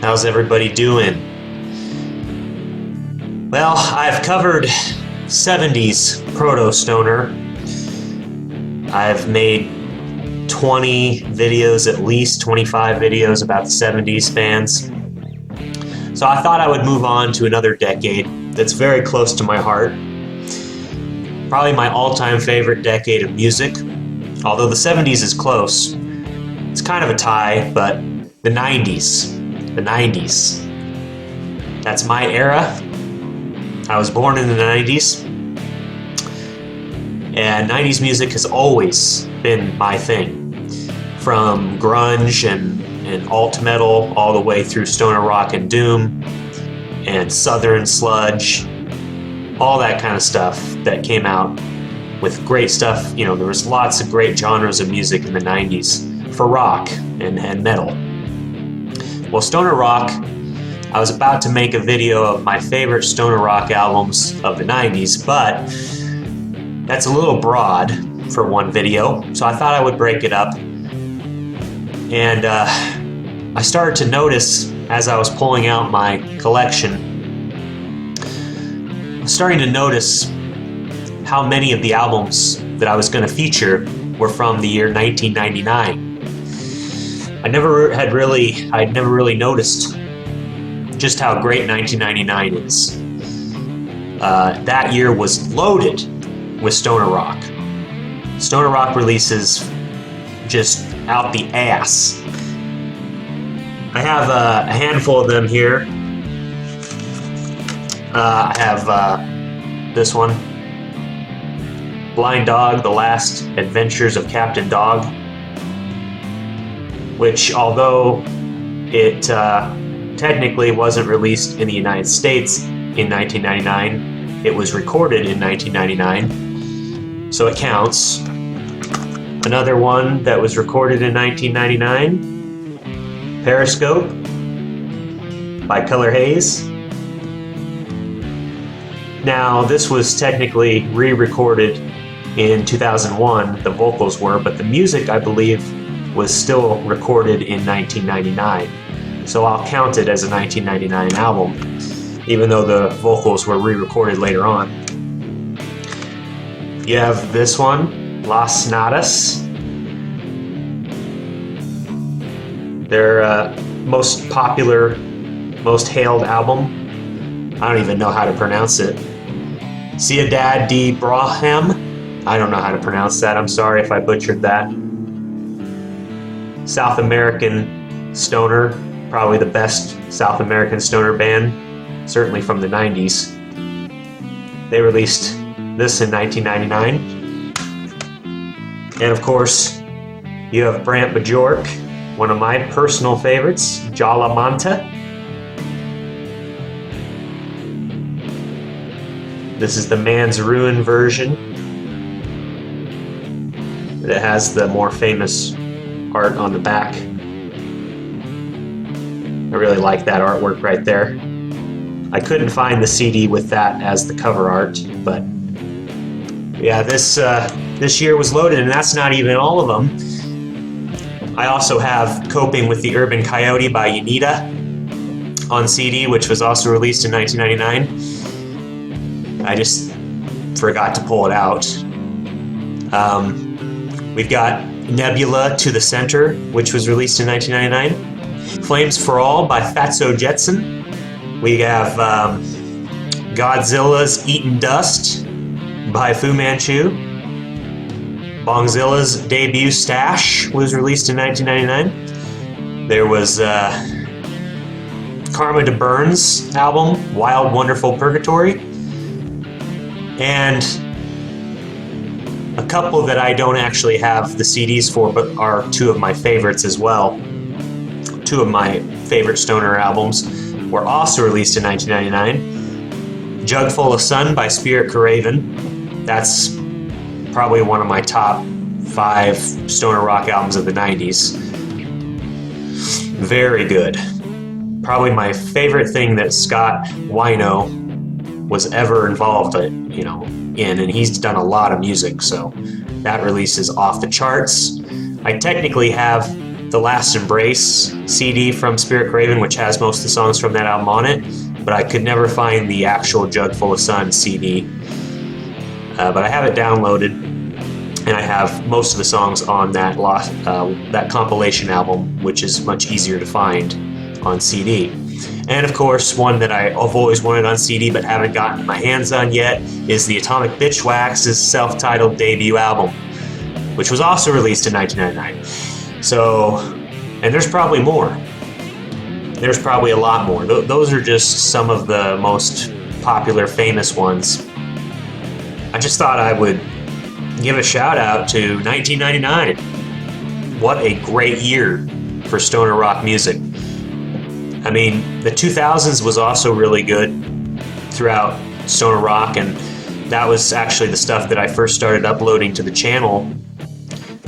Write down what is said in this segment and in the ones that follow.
How's everybody doing? Well, I've covered 70s proto-stoner. I've made 20 videos, at least 25 videos about the 70s bands. So I thought I would move on to another decade that's very close to my heart. Probably my all-time favorite decade of music. Although the 70s is close, it's kind of a tie, but the 90s. The 90s. That's my era. I was born in the 90s. And 90s music has always been my thing. From grunge and alt metal all the way through stoner rock and doom and southern sludge. All that kind of stuff that came out with great stuff. You know, there was lots of great genres of music in the 90s for rock and metal. Well, stoner rock, I was about to make a video of my favorite stoner rock albums of the 90s, but that's a little broad for one video, so I thought I would break it up. And I started to notice as I was pulling out my collection, I was starting to notice how many of the albums that I was going to feature were from the year 1999. I'd never really noticed just how great 1999 is. That year was loaded with stoner rock. Stoner rock releases just out the ass. I have a handful of them here. I have this one, Blind Dog, The Last Adventures of Captain Dog, which, although it technically wasn't released in the United States in 1999, it was recorded in 1999, so it counts. Another one that was recorded in 1999, Periscope by Color Haze. Now, this was technically re-recorded in 2001, the vocals were, but the music, I believe, was still recorded in 1999. So I'll count it as a 1999 album, even though the vocals were re-recorded later on. You have this one, Las Nadas. Their most popular, most hailed album. I don't even know how to pronounce it. Ciudad de Braham. I don't know how to pronounce that. I'm sorry if I butchered that. South American stoner, probably the best South American stoner band, certainly from the 90s. They released this in 1999. And of course, you have Brant Bjork, one of my personal favorites, Jalamanta. This is the Man's Ruin version. It has the more famous art on the back. I really like that artwork right there. I couldn't find the CD with that as the cover art, but yeah, this year was loaded, and that's not even all of them. I also have Coping with the Urban Coyote by Unita on CD, which was also released in 1999. I just forgot to pull it out. We've got Nebula to the Center, which was released in 1999. Flames for All by Fatso Jetson. We have Godzilla's Eaten Dust by Fu Manchu. Bongzilla's debut Stash was released in 1999. There was Karma de Burns' album, Wild Wonderful Purgatory. And a couple that I don't actually have the CDs for, but are two of my favorites as well. Two of my favorite stoner albums were also released in 1999. Jug Full of Sun by Spiritcarven. That's probably one of my top 5 stoner rock albums of the 90s. Very good. Probably my favorite thing that Scott Wino was ever involved in, and he's done a lot of music, so that release is off the charts. I technically have the Last Embrace CD from Spiritcarven, which has most of the songs from that album on it, but I could never find the actual Jug Full of Sun CD. But I have it downloaded, and I have most of the songs on that that compilation album, which is much easier to find on CD. And of course, one that I've always wanted on CD but haven't gotten my hands on yet is the Atomic Bitchwax's self-titled debut album, which was also released in 1999. So, and there's probably more. There's probably a lot more. Those are just some of the most popular, famous ones. I just thought I would give a shout out to 1999. What a great year for stoner rock music. I mean, the 2000s was also really good throughout stoner rock, and that was actually the stuff that I first started uploading to the channel.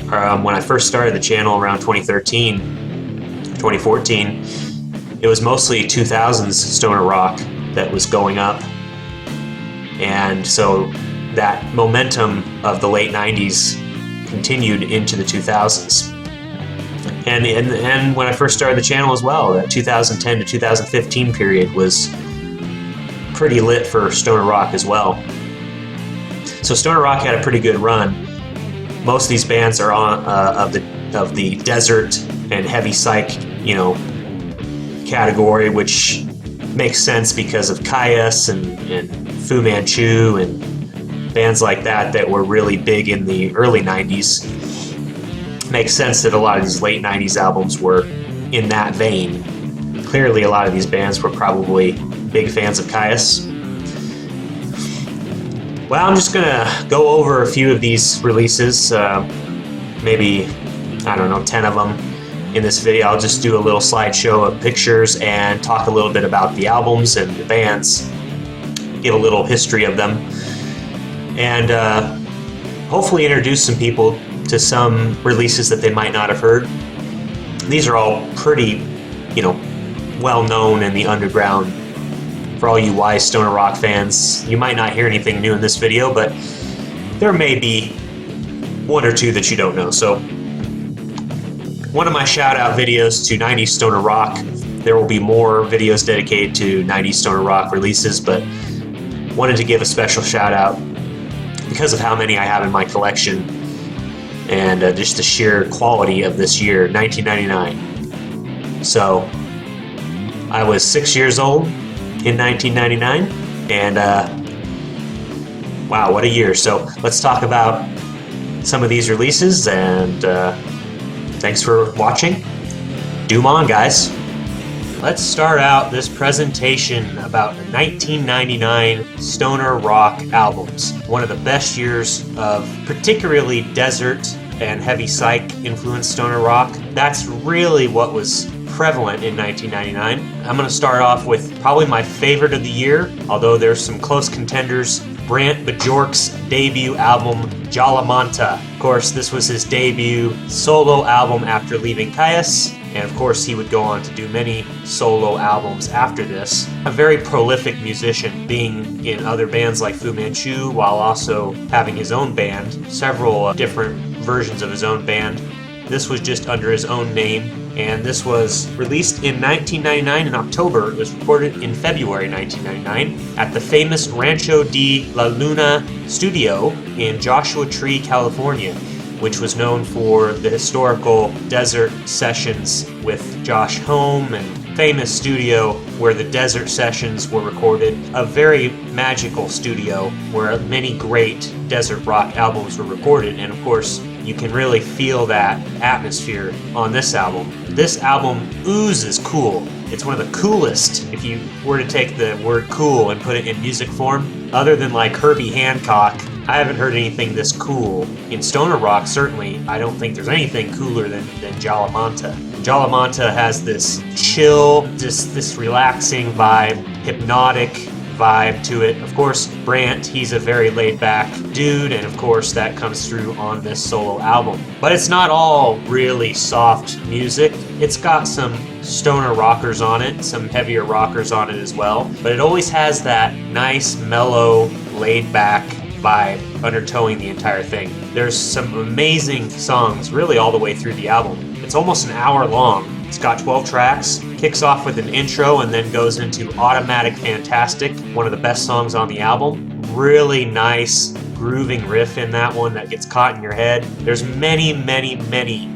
When I first started the channel around 2013, 2014, it was mostly 2000s stoner rock that was going up. And so that momentum of the late 90s continued into the 2000s. And when I first started the channel as well, that 2010 to 2015 period was pretty lit for stoner rock as well. So stoner rock had a pretty good run. Most of these bands are on of the desert and heavy psych, category, which makes sense because of Caius and Fu Manchu and bands like that were really big in the early 90s. Makes sense that a lot of these late 90s albums were in that vein. Clearly, a lot of these bands were probably big fans of Caius. Well, I'm just gonna go over a few of these releases, maybe, 10 of them in this video. I'll just do a little slideshow of pictures and talk a little bit about the albums and the bands, give a little history of them, and hopefully introduce some people to some releases that they might not have heard. These are all pretty, well known in the underground. For all you wise stoner rock fans, you might not hear anything new in this video, but there may be one or two that you don't know. So one of my shout out videos to 90s stoner rock. There will be more videos dedicated to 90s stoner rock releases, but wanted to give a special shout out because of how many I have in my collection and just the sheer quality of this year, 1999. So I was 6 years old in 1999, and wow, what a year. So let's talk about some of these releases, and thanks for watching. Doom on, guys. Let's start out this presentation about the 1999 stoner rock albums. One of the best years of particularly desert and heavy psych influenced stoner rock. That's really what was prevalent in 1999. I'm going to start off with probably my favorite of the year, although there's some close contenders. Brant Bjork's debut album, Jalamanta. Of course, this was his debut solo album after leaving Caius, and of course he would go on to do many solo albums after this. A very prolific musician, being in other bands like Fu Manchu, while also having his own band, several different versions of his own band. This was just under his own name, and this was released in 1999 in October. It was recorded in February 1999 at the famous Rancho de la Luna studio in Joshua Tree, California, which was known for the historical desert sessions with Josh Homme, and famous studio where the desert sessions were recorded. A very magical studio where many great desert rock albums were recorded, and of course you can really feel that atmosphere on this album. This album oozes cool. It's one of the coolest, if you were to take the word cool and put it in music form. Other than like Herbie Hancock, I haven't heard anything this cool. In stoner rock, certainly, I don't think there's anything cooler than Jalamanta. Jalamanta has this chill, just this relaxing vibe, hypnotic vibe to it. Of course, Brant, he's a very laid-back dude, and of course that comes through on this solo album. But it's not all really soft music. It's got some stoner rockers on it, some heavier rockers on it as well, but it always has that nice, mellow, laid-back vibe undertowing the entire thing. There's some amazing songs really all the way through the album. The It's almost an hour long. It's got 12 tracks, kicks off with an intro and then goes into Automatic Fantastic, one of the best songs on the album. Really nice grooving riff in that one that gets caught in your head. There's many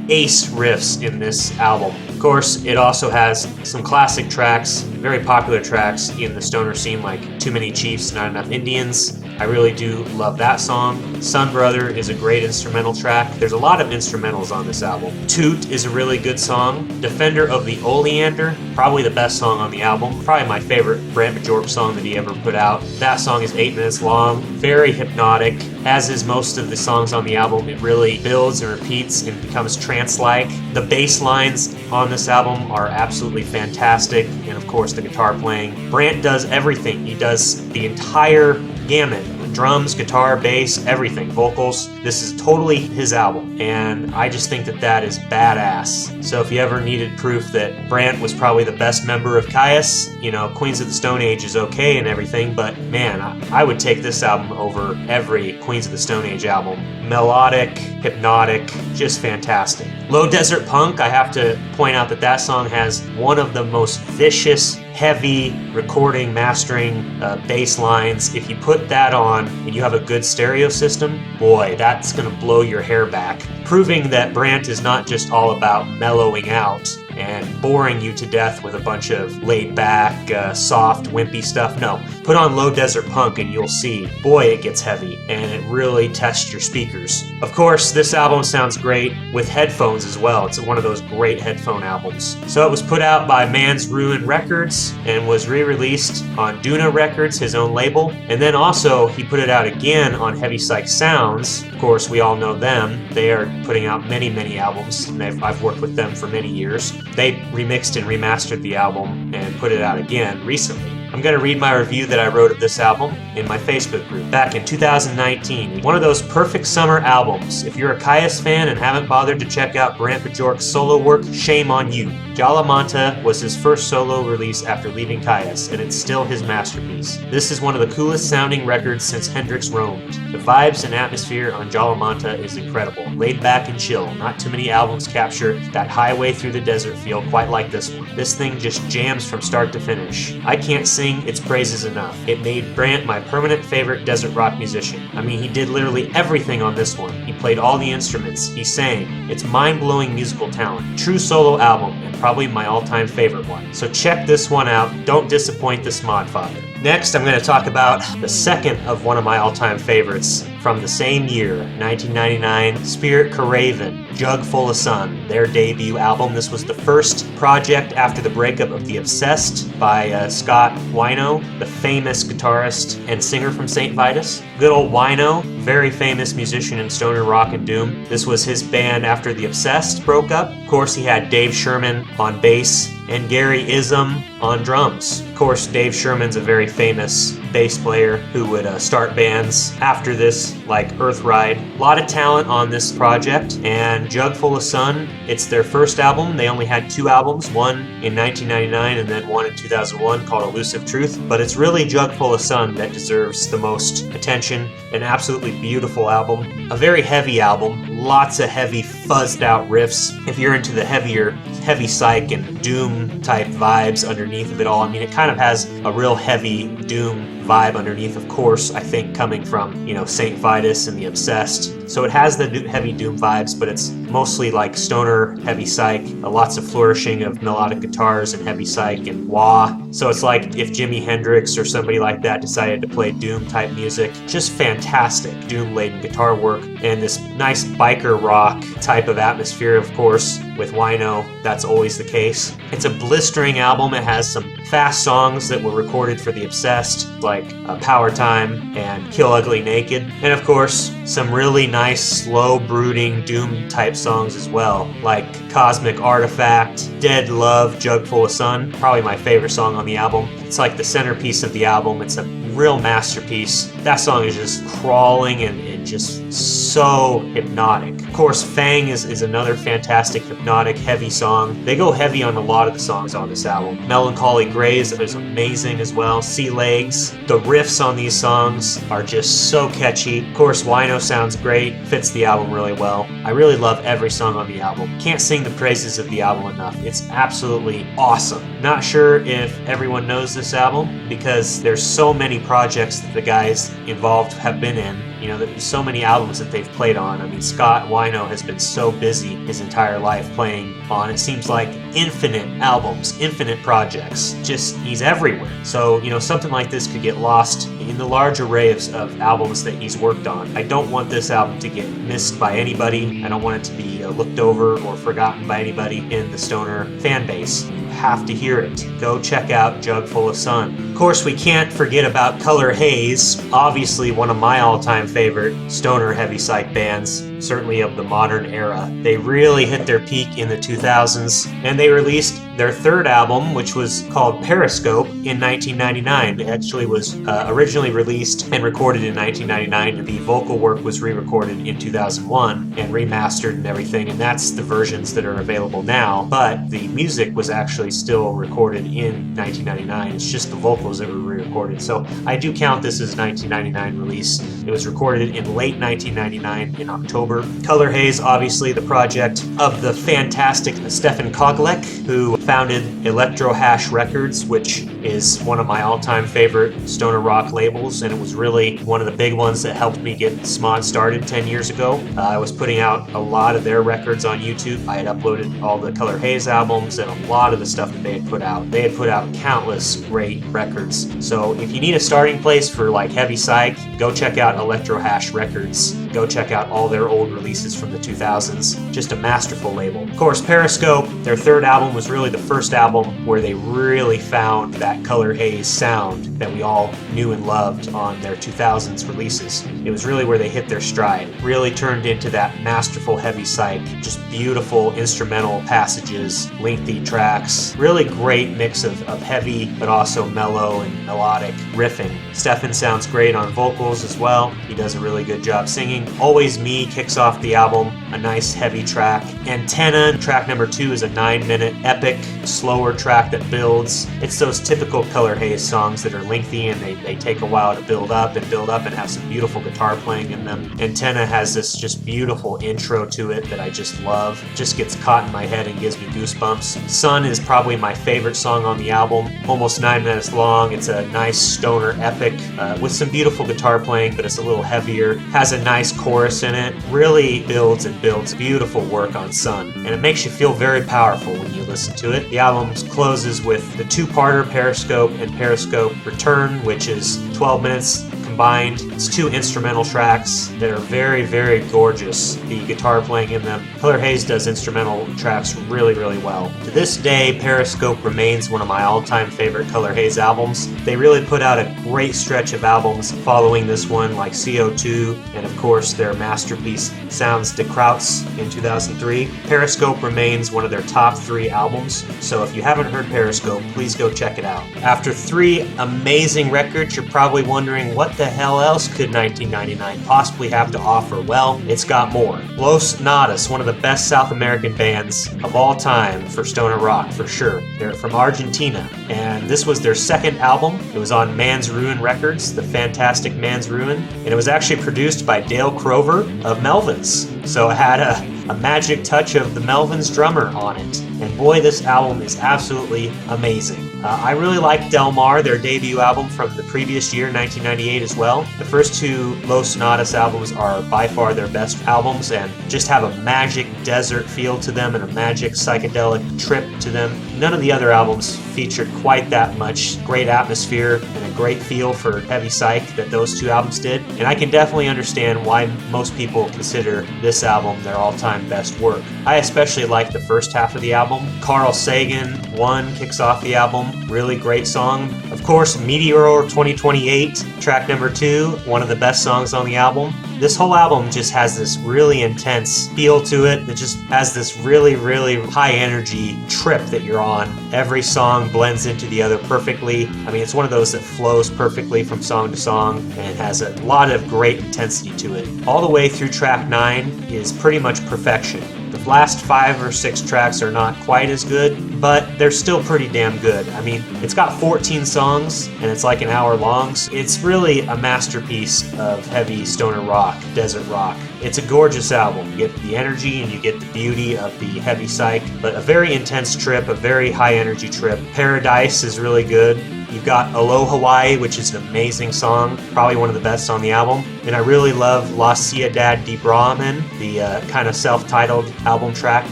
ace riffs in this album. Of course, it also has some classic tracks, very popular tracks in the stoner scene, like Too Many Chiefs, Not Enough Indians. I really do love that song. Sun Brother is a great instrumental track. There's a lot of instrumentals on this album. Toot is a really good song. Defender of the Oleander, probably the best song on the album. Probably my favorite Brant Bjork song that he ever put out. That song is 8 minutes long, very hypnotic. As is most of the songs on the album, it really builds and repeats and becomes trance-like. The bass lines on this album are absolutely fantastic, and of course the guitar playing. Brant does everything. He does the entire gamut. Drums, guitar, bass, everything, vocals. This is totally his album, and I just think that that is badass. So if you ever needed proof that Brant was probably the best member of Kyuss, you know, Queens of the Stone Age is okay and everything, but man, I would take this album over every Queens of the Stone Age album. Melodic, hypnotic, just fantastic. Low Desert Punk, I have to point out that that song has one of the most vicious, heavy recording, mastering bass lines. If you put that on and you have a good stereo system, boy, that's gonna blow your hair back. Proving that Brant is not just all about mellowing out and boring you to death with a bunch of laid back, soft, wimpy stuff. No, put on Low Desert Punk and you'll see, boy, it gets heavy and it really tests your speakers. Of course, this album sounds great with headphones as well. It's one of those great headphone albums. So it was put out by Man's Ruin Records and was re-released on Duna Records, his own label. And then also he put it out again on Heavy Psych Sounds. Of course, we all know them. They are putting out many albums, and I've worked with them for many years. They remixed and remastered the album and put it out again recently. I'm going to read my review that I wrote of this album in my Facebook group back in 2019. One of those perfect summer albums. If you're a Kyuss fan and haven't bothered to check out Brant Bjork's solo work, shame on you. Jalamanta was his first solo release after leaving Kyuss, and it's still his masterpiece. This is one of the coolest sounding records since Hendrix roamed. The vibes and atmosphere on Jalamanta is incredible. Laid back and chill. Not too many albums capture that highway through the desert feel quite like this one. This thing just jams from start to finish. I can't sing its praises enough. It made Brant my permanent favorite desert rock musician. I mean, he did literally everything on this one. He played all the instruments. He sang. It's mind-blowing musical talent. True solo album, and probably my all-time favorite one. So check this one out. Don't disappoint this Modfather. Next, I'm going to talk about the second of one of my all-time favorites from the same year, 1999, Spiritcarven, Jug Full of Sun, their debut album. This was the first project after the breakup of The Obsessed by Scott Wino, the famous guitarist and singer from St. Vitus. Good old Wino, very famous musician in stoner rock and doom. This was his band after The Obsessed broke up. Of course, he had Dave Sherman on bass and Gary Ism on drums. Of course, Dave Sherman's a very famous bass player who would start bands after this, like Earthride. A lot of talent on this project, and Jug Full of Sun, it's their first album. They only had 2 albums, one in 1999 and then one in 2001 called Elusive Truth, but it's really Jug Full of Sun that deserves the most attention. An absolutely beautiful album. A very heavy album, lots of heavy fuzzed out riffs. If you're into the heavy psych and doom type vibes underneath of it all, I mean, it kind of has a real heavy doom vibe underneath, of course, I think coming from, you know, St. Vitus and The Obsessed. So it has the heavy doom vibes, but it's mostly like stoner, heavy psych, lots of flourishing of melodic guitars and heavy psych and wah. So it's like if Jimi Hendrix or somebody like that decided to play doom type music. Just fantastic doom-laden guitar work and this nice biker rock type of atmosphere, of course, with Wino. That's always the case. It's a blistering album. It has some fast songs that were recorded for The Obsessed, like Power Time and Kill Ugly Naked. And of course, some really nice, slow, brooding, doom type songs as well, like Cosmic Artifact, Dead Love, Jug Full of Sun, probably my favorite song on the album. It's like the centerpiece of the album. It's a real masterpiece. That song is just crawling and just so hypnotic. Of course, Fang is another fantastic, hypnotic, heavy song. They go heavy on a lot of the songs on this album. Melancholy Grays is amazing as well. Sea Legs. The riffs on these songs are just so catchy. Of course, Wino sounds great, fits the album really well. I really love every song on the album. Can't sing the praises of the album enough. It's absolutely awesome. Not sure if everyone knows this album because there's so many projects that the guys involved have been in. You know, there's so many albums that they've played on. I mean, Scott Wino has been so busy his entire life playing on, it seems like, infinite albums, infinite projects. Just, he's everywhere. So, you know, something like this could get lost in the large array of albums that he's worked on. I don't want this album to get missed by anybody. I don't want it to be looked over or forgotten by anybody in the stoner fan base. You have to hear it. Go check out Jug Full of Sun. Of course, we can't forget about Color Haze, obviously one of my all-time favorite stoner heavy psych bands, certainly of the modern era. They really hit their peak in the 2000s, and they released their third album, which was called Periscope, in 1999. It actually was originally released and recorded in 1999. The vocal work was re-recorded in 2001 and remastered and everything, and that's the versions that are available now. But the music was actually still recorded in 1999. It's just the vocals that were re-recorded. So I do count this as a 1999 release. It was recorded in late 1999 in October. Color Haze, obviously the project of the fantastic Stefan Koglek, who founded Electro Hash Records, which is one of my all-time favorite stoner rock labels, and it was really one of the big ones that helped me get Smod started 10 years ago. I was putting out a lot of their records on YouTube. I had uploaded all the Color Haze albums and a lot of the stuff that they had put out. They had put out countless great records. So if you need a starting place for like heavy psych, go check out Electro Hash Records. Go check out all their old releases from the 2000s. Just a masterful label. Of course, Periscope, their third album, was really the first album where they really found that Color Haze sound that we all knew and loved on their 2000s releases. It was really where they hit their stride. Really turned into that masterful heavy psych, just beautiful instrumental passages, lengthy tracks, really great mix of heavy but also mellow and melodic riffing. Stefan sounds great on vocals as well. He does a really good job singing. Always Me kicks off the album, a nice heavy track. Antenna, track number 2, is a 9-minute epic, slower track that builds. It's those typical Color Haze songs that are lengthy and they take a while to build up and have some beautiful guitar playing in them. Antenna has this just beautiful intro to it that I just love. Just gets caught in my head and gives me goosebumps. Sun is probably my favorite song on the album. Almost 9 minutes long. It's a nice stoner epic with some beautiful guitar playing, but it's a little heavier. Has a nice chorus in it. Really builds and builds beautiful work on Sun. And it makes you feel very powerful when you listen to it. The album closes with the two-parter Periscope and Periscope Return, which is 12 minutes combined. It's 2 instrumental tracks that are very, very gorgeous. The guitar playing in them. Color Haze does instrumental tracks really, really well. To this day, Periscope remains one of my all-time favorite Color Haze albums. They really put out a great stretch of albums following this one, like CO2, and of course their masterpiece Sounds de Krauts in 2003. Periscope remains one of their top 3 albums, so if you haven't heard Periscope, please go check it out. After 3 amazing records, you're probably wondering, what the hell else could 1999 possibly have to offer? Well, it's got more. Los Nadas, one of the best South American bands of all time for stoner rock, for sure. They're from Argentina, and this was their second album. It was on Man's Ruin Records, the fantastic Man's Ruin, and it was actually produced by Dale Crover of Melvins. So it had a magic touch of the Melvins drummer on it. And boy, this album is absolutely amazing. I really like Del Mar, their debut album from the previous year, 1998 as well. The first 2 Los Nadas albums are by far their best albums and just have a magic desert feel to them and a magic psychedelic trip to them. None of the other albums featured quite that much great atmosphere and a great feel for heavy psych that those 2 albums did. And I can definitely understand why most people consider this album their all-time best work. I especially like the first half of the album. Carl Sagan, One, kicks off the album. Really great song. Of course, Meteor 2028, track number 2, one of the best songs on the album. This whole album just has this really intense feel to it. It just has this really, really high energy trip that you're on. Every song blends into the other perfectly. I mean, it's one of those that flows perfectly from song to song and has a lot of great intensity to it. All the way through track 9 is pretty much perfection. The last 5 or 6 tracks are not quite as good, but they're still pretty damn good. I mean, it's got 14 songs and it's like an hour long. So it's really a masterpiece of heavy stoner rock, desert rock. It's a gorgeous album. You get the energy and you get the beauty of the heavy psych, but a very intense trip, a very high energy trip. Paradise is really good. You've got Alo Hawaii, which is an amazing song, probably one of the best on the album. And I really love La Ciudad de Brahman, the kind of self-titled album track.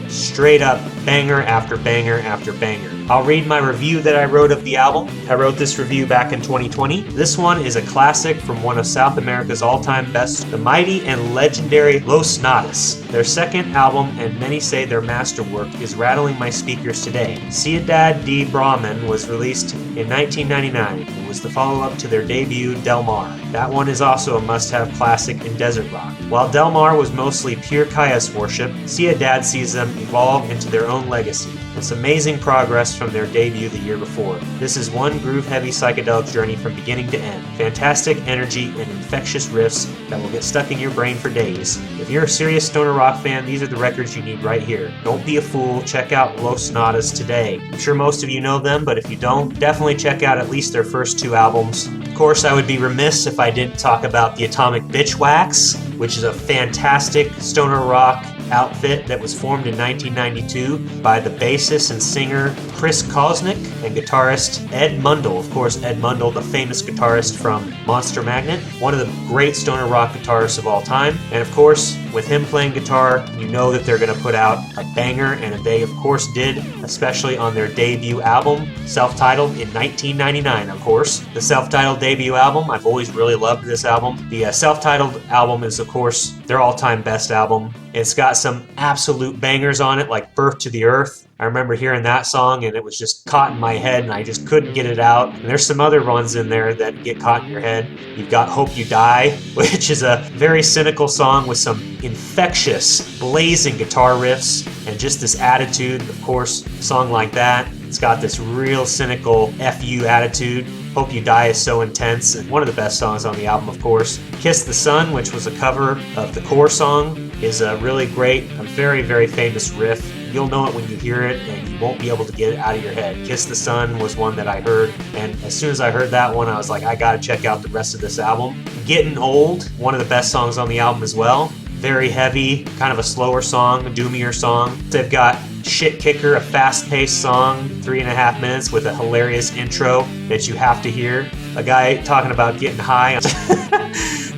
Straight up banger after banger after banger. I'll read my review that I wrote of the album. I wrote this review back in 2020. This one is a classic from one of South America's all-time best, the mighty and legendary Los Natas. Their second album, and many say their masterwork, is rattling my speakers today. Ciudad de Brahman was released in 1999 and was the follow-up to their debut Del Mar. That one is also a must-have classic in desert rock. While Del Mar was mostly pure Caius worship, Ciudad sees them evolve into their own legacy. It's amazing progress from their debut the year before. This is one groove-heavy psychedelic journey from beginning to end. Fantastic energy and infectious riffs that will get stuck in your brain for days. If you're a serious stoner rock fan, these are the records you need right here. Don't be a fool, check out Los Natas today. I'm sure most of you know them, but if you don't, definitely check out at least their first 2 albums. Of course, I would be remiss if I didn't talk about the Atomic Bitch Wax, which is a fantastic stoner rock outfit that was formed in 1992 by the bassist and singer Chris Kosnick and guitarist Ed Mundell. Of course, Ed Mundell, the famous guitarist from Monster Magnet, one of the great stoner rock guitarists of all time. And of course, with him playing guitar, you know that they're going to put out a banger, and they of course did, especially on their debut album, self-titled in 1999, of course. The self-titled debut album, I've always really loved this album. The self-titled album is, of course, their all-time best album. It's got some absolute bangers on it, like Birth to the Earth. I remember hearing that song and it was just caught in my head and I just couldn't get it out. And there's some other ones in there that get caught in your head. You've got Hope You Die, which is a very cynical song with some infectious, blazing guitar riffs and just this attitude. Of course, a song like that, it's got this real cynical FU attitude. Hope You Die is so intense, and one of the best songs on the album, of course. Kiss the Sun, which was a cover of the Core song, is a really great, a very, very famous riff. You'll know it when you hear it, and you won't be able to get it out of your head. Kiss the Sun was one that I heard, and as soon as I heard that one, I was like, I gotta check out the rest of this album. Getting Old, one of the best songs on the album as well. Very heavy, kind of a slower song, a doomier song. They've got Shit Kicker, a fast-paced song, 3.5 minutes with a hilarious intro that you have to hear. A guy talking about getting high.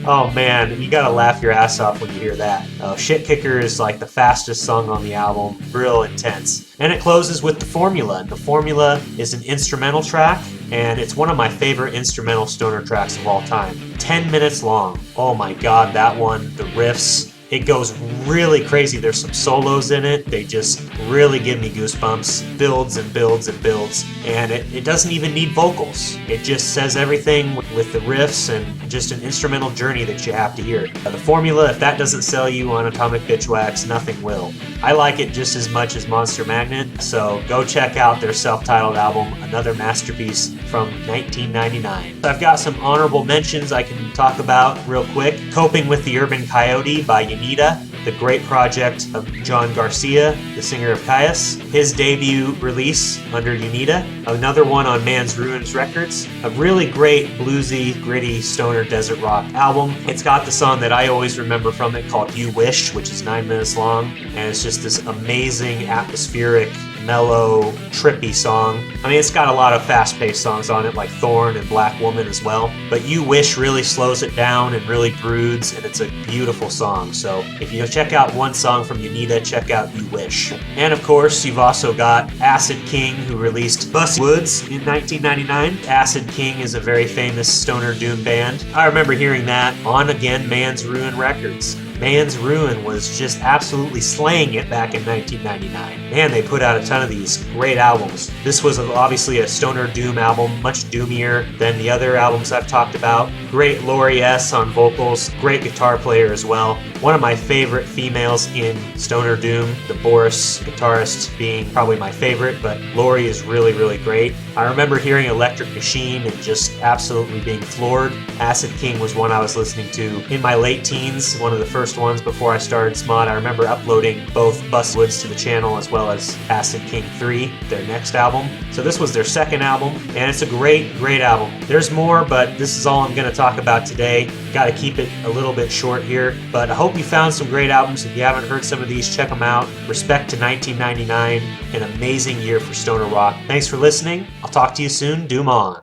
Oh man, you gotta laugh your ass off when you hear that. Shit Kicker is like the fastest song on the album, real intense. And it closes with The Formula, and The Formula is an instrumental track, and it's one of my favorite instrumental stoner tracks of all time. 10 minutes long. Oh my god, that one, the riffs. It goes really crazy. There's some solos in it. They just really give me goosebumps. Builds and builds and builds. And it doesn't even need vocals. It just says everything with the riffs and just an instrumental journey that you have to hear. The Formula, if that doesn't sell you on Atomic Bitch Wax, nothing will. I like it just as much as Monster Magnet, so go check out their self-titled album, another masterpiece from 1999. I've got some honorable mentions I can talk about real quick. Coping with the Urban Coyote by Unita, the great project of John Garcia, the singer of Caius. His debut release under Unita. Another one on Man's Ruins Records. A really great bluesy, gritty, stoner desert rock album. It's got the song that I always remember from it called You Wish, which is 9 minutes long. And it's just this amazing, atmospheric, mellow, trippy song. I mean, it's got a lot of fast-paced songs on it, like Thorn and Black Woman as well. But You Wish really slows it down and really broods, and it's a beautiful song. So if you check out one song from Unita, check out You Wish. And of course, you've also got Acid King, who released Busse Woods in 1999. Acid King is a very famous stoner doom band. I remember hearing that on, again, Man's Ruin Records. Man's Ruin was just absolutely slaying it back in 1999. Man, they put out a ton of these great albums. This was obviously a stoner doom album, much doomier than the other albums I've talked about. Great Lori S. on vocals, great guitar player as well. One of my favorite females in stoner doom, the Boris guitarist being probably my favorite, but Lori is really, really great. I remember hearing Electric Machine and just absolutely being floored. Acid King was one I was listening to in my late teens, one of the first ones before I started SMOD. I remember uploading both Busse Woods to the channel as well as Acid King 3, their next album. So this was their second album, and it's a great, great album. There's more, but this is all I'm going to talk about today. Got to keep it a little bit short here, but I hope you found some great albums. If you haven't heard some of these, check them out. Respect to 1999, an amazing year for stoner rock. Thanks for listening. I'll talk to you soon. Doom on.